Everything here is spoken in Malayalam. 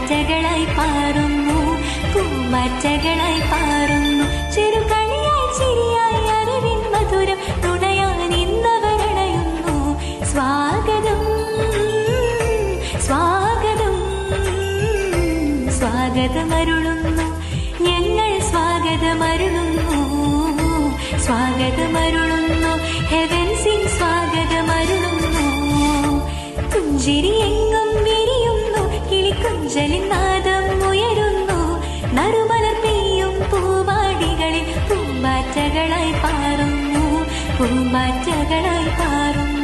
പൂമ്പാറ്റകളായി പാറുന്നു, പൂമ്പാറ്റകളായി പാറുന്നു. ചെറുകളിയായി ചിരിയായി അറിവിൻ മധുരം തുണയാൻ ഇന്നവരണയുന്നു. സ്വാഗതം സ്വാഗതം സ്വാഗതമരുളുന്നു, ഞങ്ങൾ സ്വാഗതമരുളുന്നു, സ്വാഗതമരുളുന്നു. ഹെവൻസിൻ സ്വാഗതമരുളുന്നു. പുഞ്ചിരി എങ്ങും വിരിയുന്നു, കിളിക്കുഞ്ചലിൻ നാദം ഉയരുന്നു. നറുമലർ പെയ്യും പൂവാടികളിൽ പൂമ്പാറ്റകളായി പാറുന്നു, പൂമ്പാറ്റകളായി പാറുന്നു.